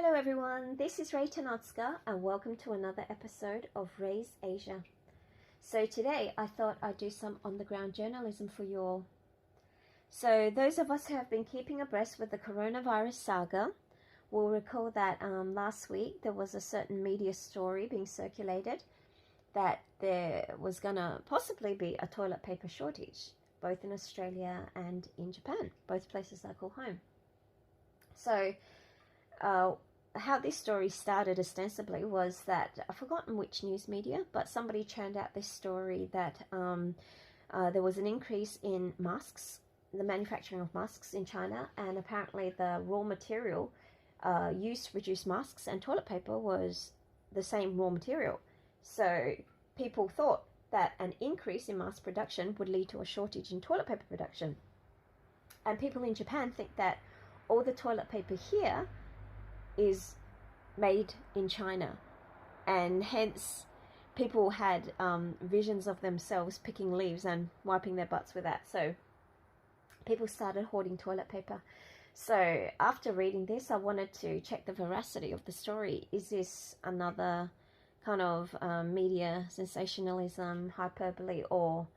Hello everyone, this is Ray Tanotska and welcome to another episode of Ray's Asia. So today I thought I'd do some on-the-ground journalism for you all. So those of us who have been keeping abreast with the coronavirus saga will recall that last week there was a certain media story being circulated that there was going to possibly be a toilet paper shortage, both in Australia and in Japan, both places I call home. So how this story started ostensibly was that, I've forgotten which news media, but somebody churned out this story that there was an increase in masks, the manufacturing of masks in China, and apparently the raw material used to produce masks and toilet paper was the same raw material. So people thought that an increase in mask production would lead to a shortage in toilet paper production. And people in Japan think that all the toilet paper here is made in China, and hence people had visions of themselves picking leaves and wiping their butts with that. So people started hoarding toilet paper. So after reading this, I wanted to check the veracity of the story. Is this another kind of media sensationalism, hyperbole, or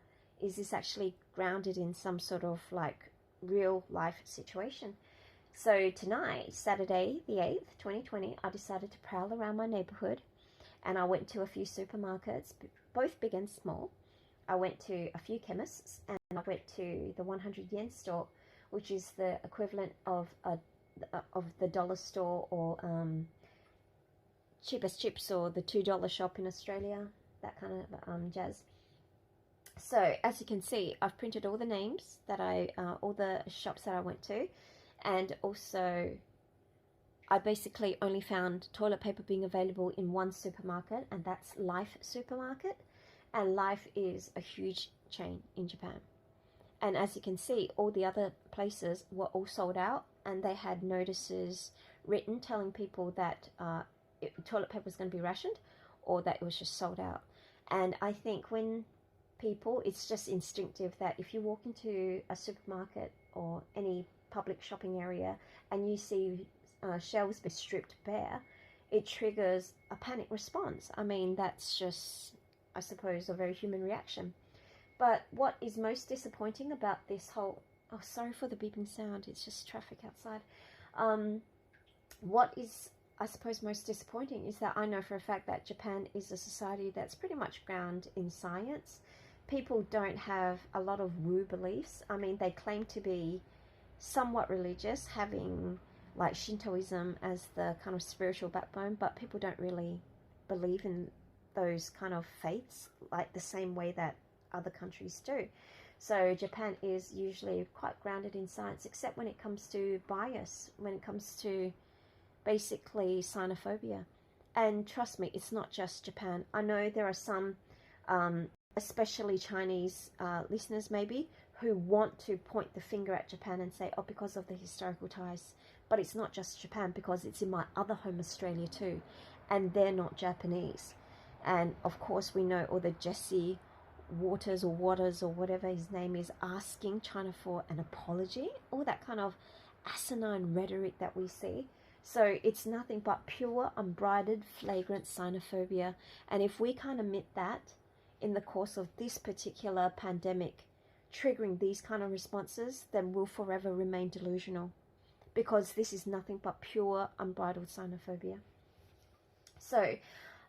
is this actually grounded in some sort of like real life situation? So tonight, Saturday the 8th, 2020, I decided to prowl around my neighbourhood and I went to a few supermarkets, both big and small. I went to a few chemists and I went to the 100 yen store, which is the equivalent of the dollar store or cheapest chips or the $2 shop in Australia, that kind of jazz. So as you can see, I've printed all the names that all the shops that I went to. And also, I basically only found toilet paper being available in one supermarket, and that's Life Supermarket. And Life is a huge chain in Japan. And as you can see, all the other places were all sold out, and they had notices written telling people that toilet paper was going to be rationed or that it was just sold out. And I think when people, it's just instinctive that if you walk into a supermarket or any public shopping area and you see shelves be stripped bare, it triggers a panic response. I mean, that's just, I suppose, a very human reaction. But what is most disappointing about this whole, oh, sorry for the beeping sound, it's just traffic outside. What is, I suppose, most disappointing is that I know for a fact that Japan is a society that's pretty much grounded in science. People don't have a lot of woo beliefs. I mean, they claim to be somewhat religious, having like Shintoism as the kind of spiritual backbone, but people don't really believe in those kind of faiths like the same way that other countries do. So Japan is usually quite grounded in science, except when it comes to bias, when it comes to basically xenophobia. And trust me, it's not just Japan. I know there are some especially Chinese listeners maybe, who want to point the finger at Japan and say, oh, because of the historical ties. But it's not just Japan, because it's in my other home, Australia, too. And they're not Japanese. And, of course, we know all the Jesse Waters or whatever his name is, asking China for an apology. All that kind of asinine rhetoric that we see. So it's nothing but pure, unbridled, flagrant xenophobia. And if we can't admit that in the course of this particular pandemic, triggering these kind of responses, then we'll forever remain delusional, because this is nothing but pure unbridled xenophobia. So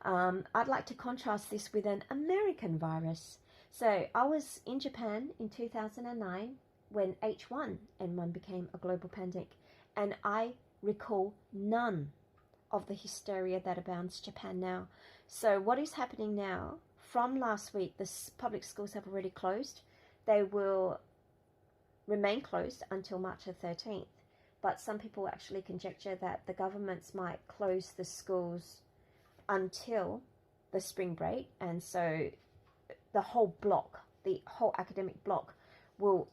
I'd like to contrast this with an American virus. So I was in Japan in 2009 when H1N1 became a global pandemic, and I recall none of the hysteria that abounds Japan now. So what is happening now, from last week, the public schools have already closed. They will remain closed until March the 13th. But some people actually conjecture that the governments might close the schools until the spring break. And so the whole block, the whole academic block, will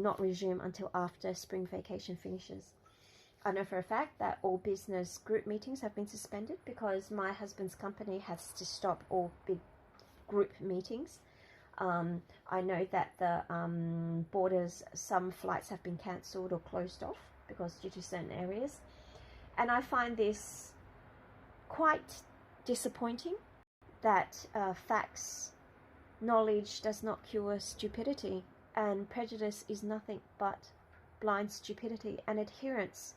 not resume until after spring vacation finishes. I know for a fact that all business group meetings have been suspended because my husband's company has to stop all big group meetings. I know that the borders, some flights have been cancelled or closed off because due to certain areas. And I find this quite disappointing, that facts, knowledge does not cure stupidity, and prejudice is nothing but blind stupidity and adherence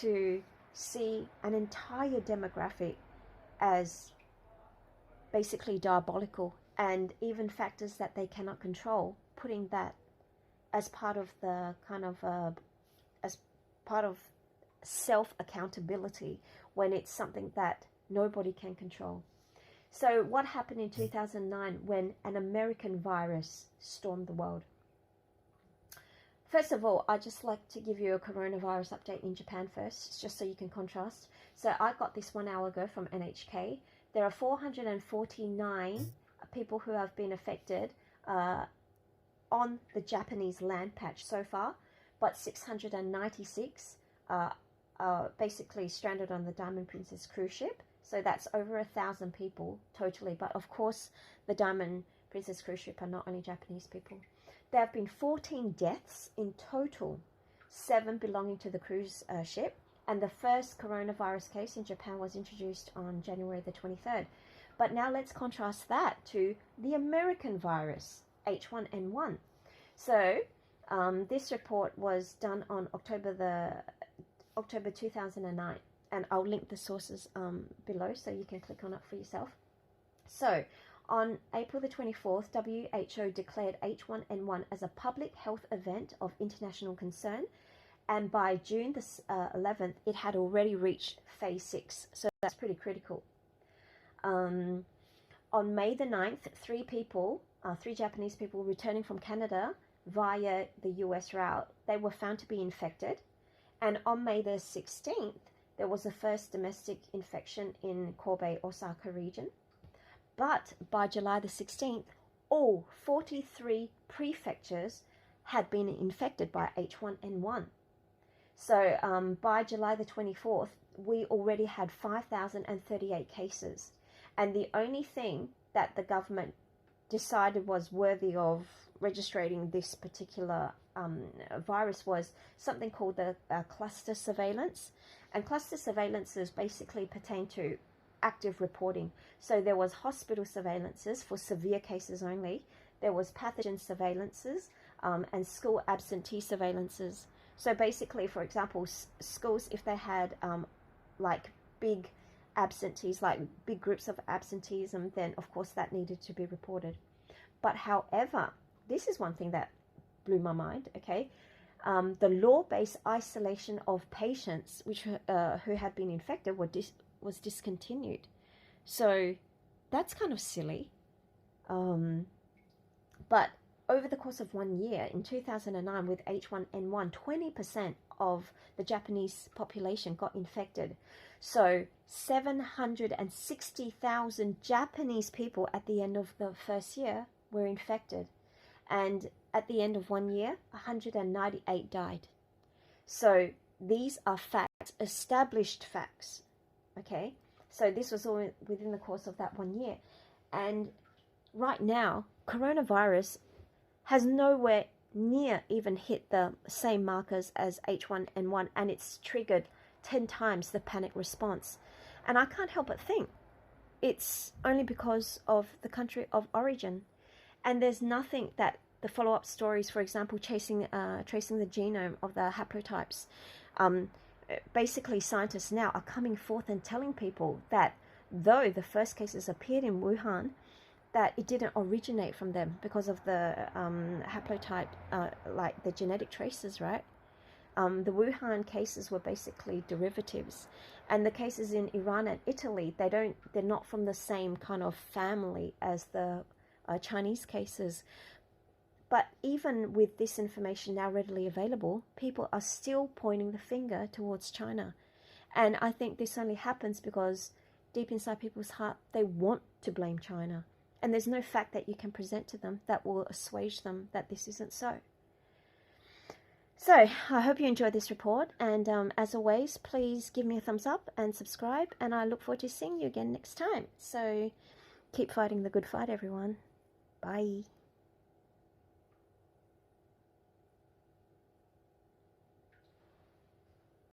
to see an entire demographic as basically diabolical, and even factors that they cannot control, putting that as part of the kind of as part of self accountability when it's something that nobody can control. So what happened in 2009 when an American virus stormed the world? First of all, I'd just like to give you a coronavirus update in Japan first, just so you can contrast. So I got this 1 hour ago from NHK. There are 449 people who have been affected on the Japanese land patch so far, but 696 are basically stranded on the Diamond Princess cruise ship. So that's over 1,000 people totally. But of course, the Diamond Princess cruise ship are not only Japanese people. There have been 14 deaths in total, 7 belonging to the cruise ship. And the first coronavirus case in Japan was introduced on January the 23rd. But now let's contrast that to the American virus, H1N1. So this report was done on October 2009. And I'll link the sources below so you can click on it for yourself. So on April the 24th, WHO declared H1N1 as a public health event of international concern. And by June the 11th, it had already reached phase 6. So that's pretty critical. On May the 9th, 3 Japanese people returning from Canada via the US route, they were found to be infected. And on May the 16th, there was the first domestic infection in Kobe, Osaka region. But by July the 16th, all 43 prefectures had been infected by H1N1. So by July the 24th, we already had 5,038 cases. And the only thing that the government decided was worthy of registering this particular virus was something called the cluster surveillance. And cluster surveillances basically pertain to active reporting. So there was hospital surveillances for severe cases only. There was pathogen surveillances and school absentee surveillances. So basically, for example, schools, if they had like big absentees, like big groups of absenteeism, then of course that needed to be reported. But however, this is one thing that blew my mind, okay? The law-based isolation of patients who had been infected was discontinued. So that's kind of silly. But over the course of 1 year, in 2009, with H1N1, 20% of the Japanese population got infected. So 760,000 Japanese people at the end of the first year were infected. And at the end of 1 year, 198 died. So these are facts, established facts, okay? So this was all within the course of that 1 year. And right now, coronavirus has nowhere near even hit the same markers as H1N1, and it's triggered 10 times the panic response. And I can't help but think it's only because of the country of origin. And there's nothing that the follow-up stories, for example, tracing the genome of the haplotypes, basically scientists now are coming forth and telling people that though the first cases appeared in Wuhan, that it didn't originate from them because of the haplotype, like the genetic traces, right? The Wuhan cases were basically derivatives, and the cases in Iran and Italy, they're not from the same kind of family as the Chinese cases. But even with this information now readily available, people are still pointing the finger towards China. And I think this only happens because deep inside people's heart, they want to blame China. And there's no fact that you can present to them that will assuage them that this isn't so. So I hope you enjoyed this report. And as always, please give me a thumbs up and subscribe. And I look forward to seeing you again next time. So keep fighting the good fight, everyone. Bye.